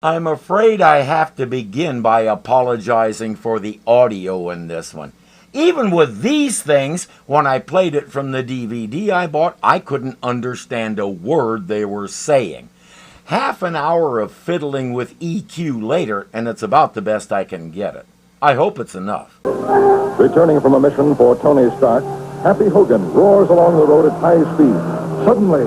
I'm afraid I have to begin by apologizing for the audio in this one. Even with these things, when I played it from the DVD I bought, I couldn't understand a word they were saying. Half an hour of fiddling with EQ later, and it's about the best I can get it. I hope it's enough. Returning from a mission for Tony Stark, Happy Hogan roars along the road at high speed. Suddenly,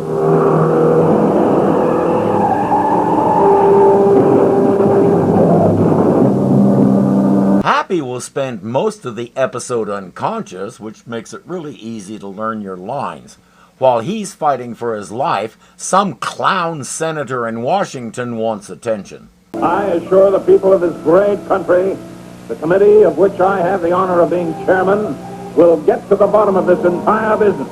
Happy will spend most of the episode unconscious, which makes it really easy to learn your lines. While he's fighting for his life, some clown senator in Washington wants attention. I assure the people of this great country, the committee of which I have the honor of being chairman, will get to the bottom of this entire business.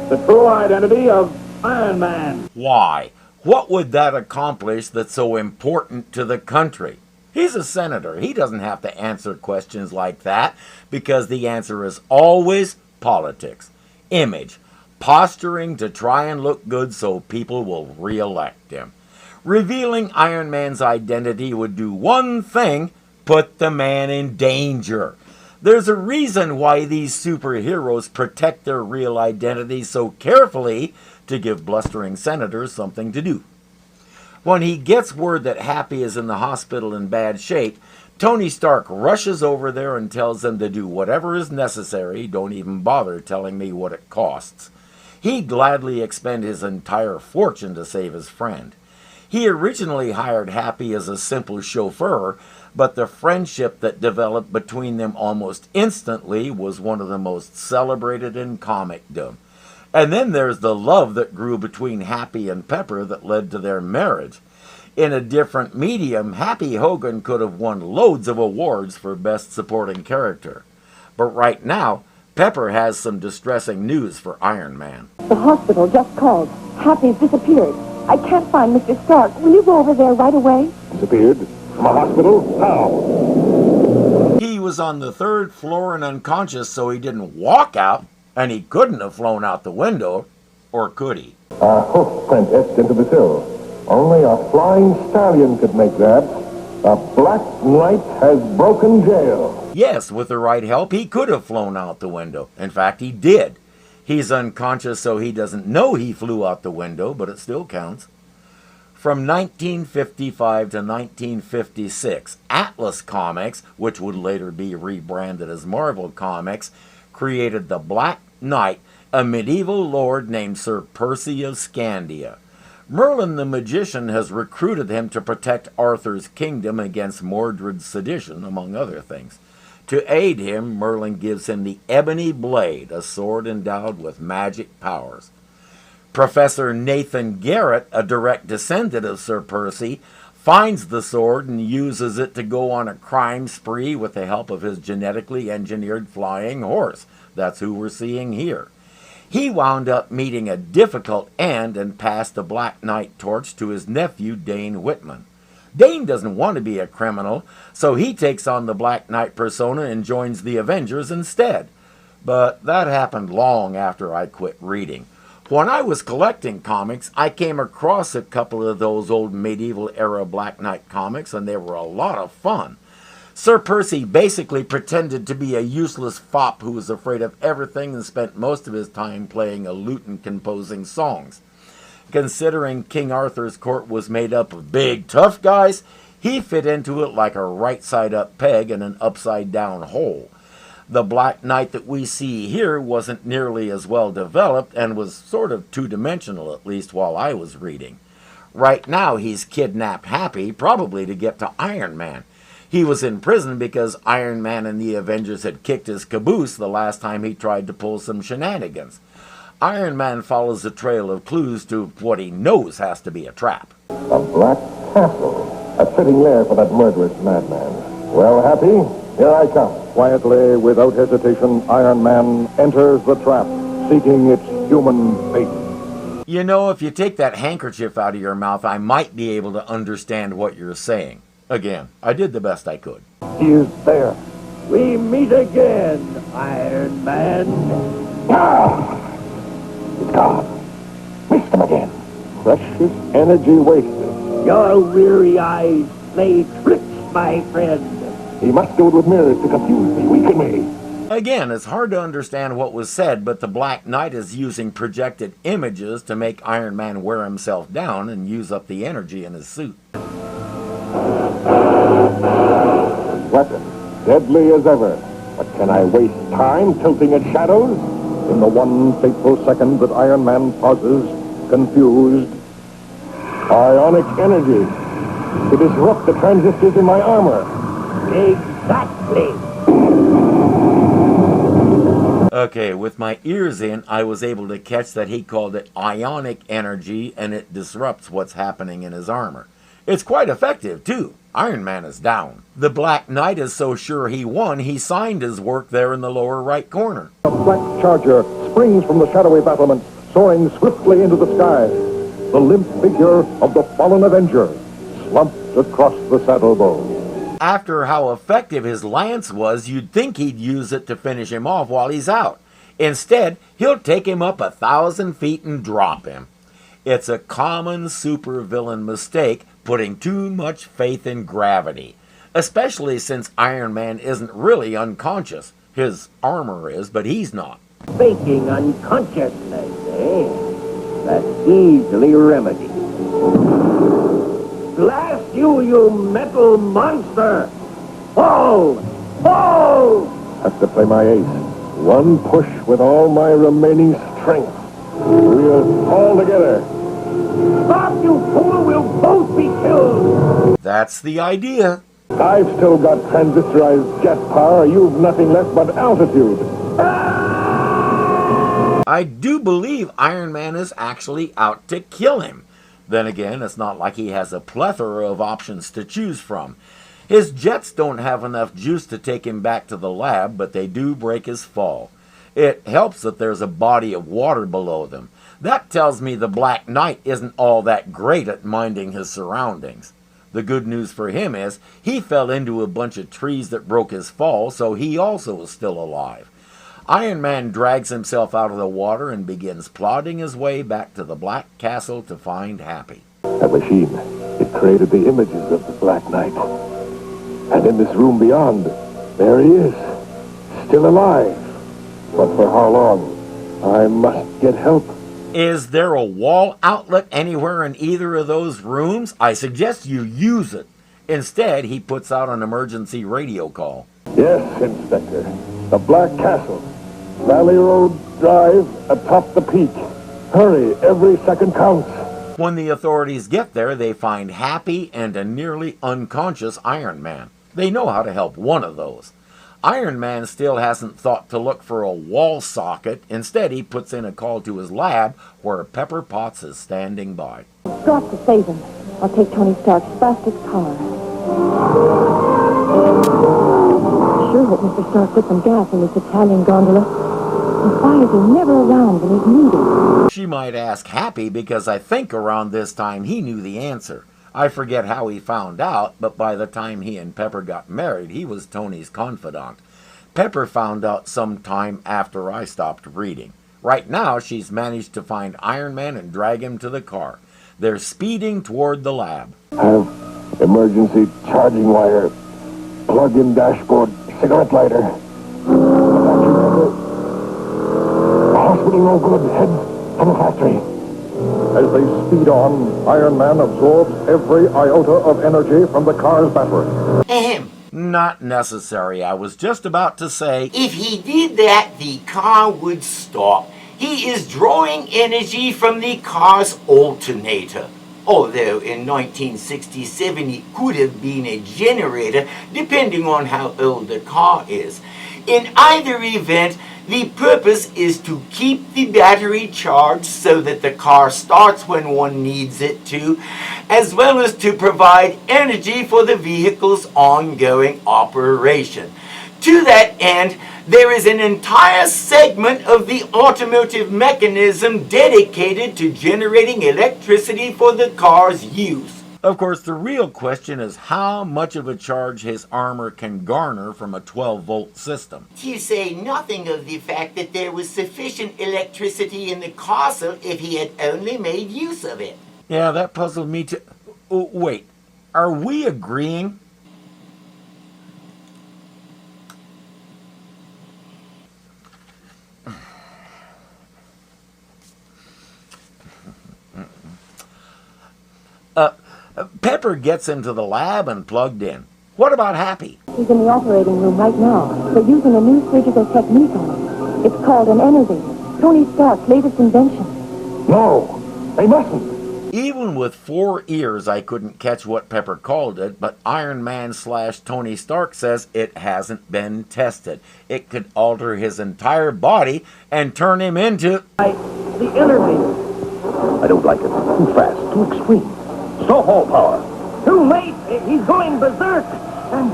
The true identity of Iron Man. Why? What would that accomplish that's so important to the country? He's a senator. He doesn't have to answer questions like that because the answer is always politics, image, posturing to try and look good so people will re-elect him. Revealing Iron Man's identity would do one thing: put the man in danger. There's a reason why these superheroes protect their real identities so carefully, to give blustering senators something to do. When he gets word that Happy is in the hospital in bad shape, Tony Stark rushes over there and tells them to do whatever is necessary. Don't even bother telling me what it costs. He'd gladly expend his entire fortune to save his friend. He originally hired Happy as a simple chauffeur, but the friendship that developed between them almost instantly was one of the most celebrated in comicdom. And then there's the love that grew between Happy and Pepper that led to their marriage. In a different medium, Happy Hogan could have won loads of awards for Best Supporting Character. But right now, Pepper has some distressing news for Iron Man. The hospital just called. Happy's disappeared. I can't find Mr. Stark. Will you go over there right away? Disappeared from a hospital? Now. He was on the 3rd floor and unconscious, so he didn't walk out, and he couldn't have flown out the window, or could he? A hoof print etched into the sill. Only a flying stallion could make that. The Black Knight has broken jail. Yes, with the right help, he could have flown out the window. In fact, he did. He's unconscious, so he doesn't know he flew out the window, but it still counts. From 1955 to 1956, Atlas Comics, which would later be rebranded as Marvel Comics, created the Black Knight, a medieval lord named Sir Percy of Scandia. Merlin the magician has recruited him to protect Arthur's kingdom against Mordred's sedition, among other things. To aid him, Merlin gives him the Ebony Blade, a sword endowed with magic powers. Professor Nathan Garrett, a direct descendant of Sir Percy, finds the sword and uses it to go on a crime spree with the help of his genetically engineered flying horse. That's who we're seeing here. He wound up meeting a difficult end and passed the Black Knight torch to his nephew, Dane Whitman. Dane doesn't want to be a criminal, so he takes on the Black Knight persona and joins the Avengers instead. But that happened long after I quit reading. When I was collecting comics, I came across a couple of those old medieval-era Black Knight comics, and they were a lot of fun. Sir Percy basically pretended to be a useless fop who was afraid of everything and spent most of his time playing a lute and composing songs. Considering King Arthur's court was made up of big, tough guys, he fit into it like a right-side-up peg in an upside-down hole. The Black Knight that we see here wasn't nearly as well developed and was sort of two-dimensional, at least while I was reading. Right now he's kidnapped Happy, probably to get to Iron Man. He was in prison because Iron Man and the Avengers had kicked his caboose the last time he tried to pull some shenanigans. Iron Man follows a trail of clues to what he knows has to be a trap. A black castle, a fitting lair for that murderous madman. Well, Happy, here I come. Quietly, without hesitation, Iron Man enters the trap, seeking its human fate. You know, if you take that handkerchief out of your mouth, I might be able to understand what you're saying. Again, I did the best I could. He is there. We meet again, Iron Man. He's gone. Missed him again. Precious energy wasted. Your weary eyes play tricks, my friend. He must do it with mirrors to confuse me, weaken me. Again, it's hard to understand what was said, but the Black Knight is using projected images to make Iron Man wear himself down and use up the energy in his suit. Weapon, deadly as ever. But can I waste time tilting at shadows? In the one fateful second that Iron Man pauses, confused. Ionic energy. To disrupt the transistors in my armor. Exactly. Okay, with my ears in, I was able to catch that he called it ionic energy, and it disrupts what's happening in his armor. It's quite effective, too. Iron Man is down. The Black Knight is so sure he won, he signed his work there in the lower right corner. A black charger springs from the shadowy battlements, soaring swiftly into the sky. The limp figure of the fallen Avenger slumped across the saddle bow. After how effective his lance was, you'd think he'd use it to finish him off while he's out. Instead, he'll take him up 1,000 feet and drop him. It's a common supervillain mistake, putting too much faith in gravity, especially since Iron Man isn't really unconscious. His armor is, but he's not. Faking unconsciousness, eh? That's easily remedied. Blast you, you metal monster! Fall! Fall! Have to play my ace. One push with all my remaining strength. We'll fall together. Stop, you fool! We'll both be killed! That's the idea. I've still got transistorized jet power. You've nothing left but altitude. I do believe Iron Man is actually out to kill him. Then again, it's not like he has a plethora of options to choose from. His jets don't have enough juice to take him back to the lab, but they do break his fall. It helps that there's a body of water below them. That tells me the Black Knight isn't all that great at minding his surroundings. The good news for him is he fell into a bunch of trees that broke his fall, so he also is still alive. Iron Man drags himself out of the water and begins plodding his way back to the Black Castle to find Happy. That machine, it created the images of the Black Knight. And in this room beyond, there he is, still alive. But for how long? I must get help. Is there a wall outlet anywhere in either of those rooms? I suggest you use it. Instead, he puts out an emergency radio call. Yes, Inspector. The Black Castle. Valley Road Drive atop the peak. Hurry, every second counts. When the authorities get there, they find Happy and a nearly unconscious Iron Man. They know how to help one of those. Iron Man still hasn't thought to look for a wall socket. Instead, he puts in a call to his lab, where Pepper Potts is standing by. Got to save him. I'll take Tony Stark's fastest car. Sure hope Mr. Stark put some gas in this Italian gondola. And why is he never around when he's needed? She might ask Happy because I think around this time he knew the answer. I forget how he found out, but by the time he and Pepper got married, he was Tony's confidant. Pepper found out some time after I stopped reading. Right now, she's managed to find Iron Man and drag him to the car. They're speeding toward the lab. Have emergency charging wire. Plug-in dashboard. Cigarette lighter. The hospital no good. Head for the factory. As they speed on, Iron Man absorbs every iota of energy from the car's battery. Ahem. Not necessary. I was just about to say, If he did that, the car would stop. He is drawing energy from the car's alternator. Although in 1967 it could have been a generator, depending on how old the car is. In either event, the purpose is to keep the battery charged so that the car starts when one needs it to, as well as to provide energy for the vehicle's ongoing operation. To that end, there is an entire segment of the automotive mechanism dedicated to generating electricity for the car's use. of course, the real question is how much of a charge his armor can garner from a 12-volt system. To say nothing of the fact that there was sufficient electricity in the castle if he had only made use of it. Yeah, that puzzled me too. Oh, wait, are we agreeing? Pepper gets him to the lab and plugged in. What about Happy? He's in the operating room right now. They're using a new surgical technique on him. It's called an energy. Tony Stark's latest invention. No, they mustn't. Even with 4 ears, I couldn't catch what Pepper called it, but Iron Man / Tony Stark says it hasn't been tested. It could alter his entire body and turn him into... The energy. I don't like it. Too fast, too extreme. So hall power. Too late. He's going berserk.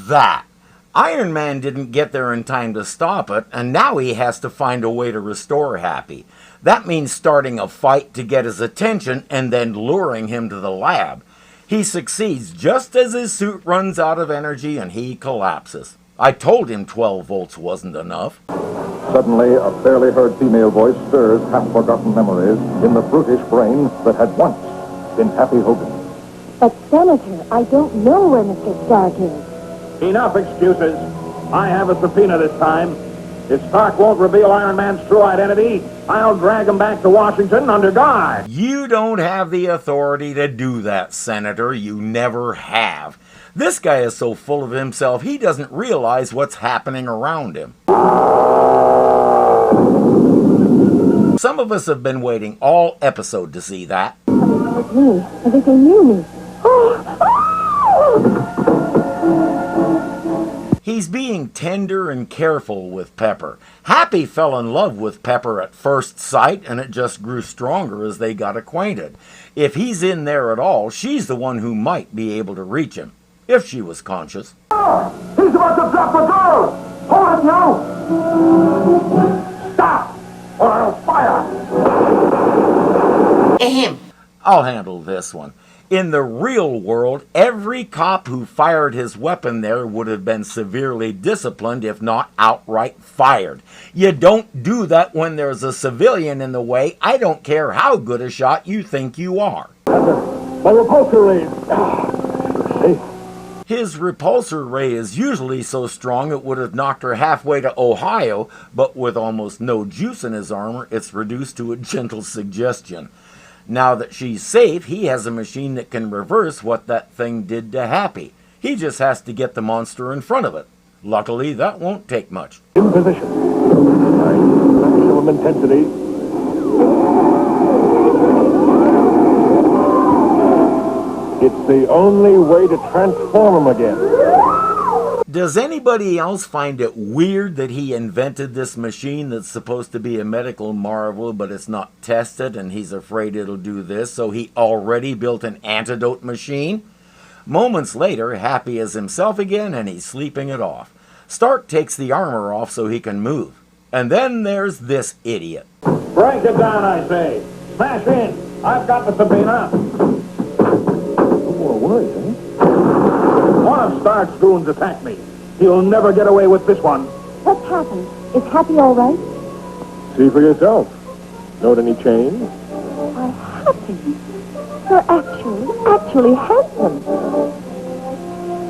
that. Iron Man didn't get there in time to stop it, and now he has to find a way to restore Happy. That means starting a fight to get his attention and then luring him to the lab. He succeeds just as his suit runs out of energy and he collapses. I told him 12 volts wasn't enough. Suddenly, a barely heard female voice stirs half-forgotten memories in the brutish brain that had once been Happy Hogan. But, Senator, I don't know where Mr. Stark is. Enough excuses. I have a subpoena this time. If Stark won't reveal Iron Man's true identity, I'll drag him back to Washington under guard. You don't have the authority to do that, Senator. You never have. This guy is so full of himself, he doesn't realize what's happening around him. Some of us have been waiting all episode to see that. Something towards me, as if they knew me. He's being tender and careful with Pepper. Happy fell in love with Pepper at first sight, and it just grew stronger as they got acquainted. If he's in there at all, she's the one who might be able to reach him, if she was conscious. He's about to drop the girl! Hold it now! Stop, or I'll fire! Ahem. I'll handle this one. In the real world, every cop who fired his weapon there would have been severely disciplined, if not outright fired. You don't do that when there's a civilian in the way. I don't care how good a shot you think you are. My repulsor ray. Hey. His repulsor ray is usually so strong it would have knocked her halfway to Ohio, but with almost no juice in his armor, it's reduced to a gentle suggestion. Now that she's safe, he has a machine that can reverse what that thing did to Happy. He just has to get the monster in front of it. Luckily, that won't take much. In position. Maximum intensity. It's the only way to transform him again. Does anybody else find it weird that he invented this machine that's supposed to be a medical marvel, but it's not tested and he's afraid it'll do this, so he already built an antidote machine? Moments later, Happy is himself again and he's sleeping it off. Stark takes the armor off so he can move. And then there's this idiot. Break it down, I say. Smash in. I've got the subpoena. No more worries, eh? One of Stark's goons attacked me. He'll never get away with this one. What's happened? Is Happy all right? See for yourself. Note any change? Why, Happy. You're actually handsome.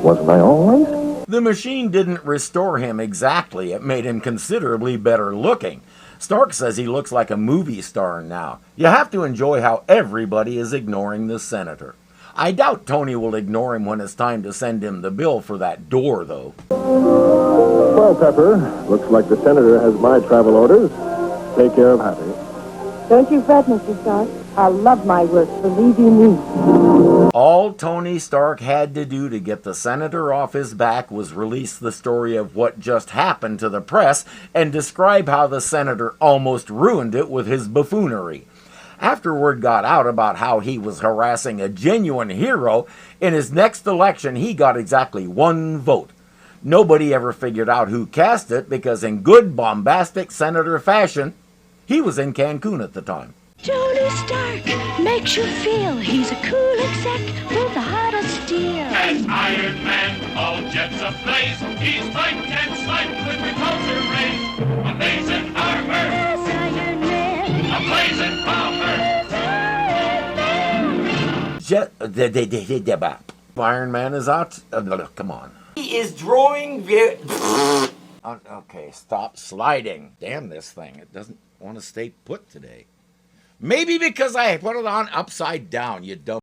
Wasn't I always? The machine didn't restore him exactly. It made him considerably better looking. Stark says he looks like a movie star now. You have to enjoy how everybody is ignoring the senator. I doubt Tony will ignore him when it's time to send him the bill for that door, though. Well, Pepper, looks like the senator has my travel orders. Take care of Happy. Don't you fret, Mr. Stark. I love my work, believe you me. All Tony Stark had to do to get the senator off his back was release the story of what just happened to the press and describe how the senator almost ruined it with his buffoonery. After word got out about how he was harassing a genuine hero, in his next election he got exactly 1 vote. Nobody ever figured out who cast it because in good bombastic senator fashion, he was in Cancun at the time. Tony Stark makes you feel he's a cool exec with the heart of steel. As Iron Man, all jets ablaze, he's fight and snipe with repulsor rays. Amazing armor, As Iron Man, a blazing bomber. jet. Iron Man is out. Come on. He is drawing very... Okay, stop sliding. Damn this thing. It doesn't want to stay put today. Maybe because I put it on upside down, you dumb.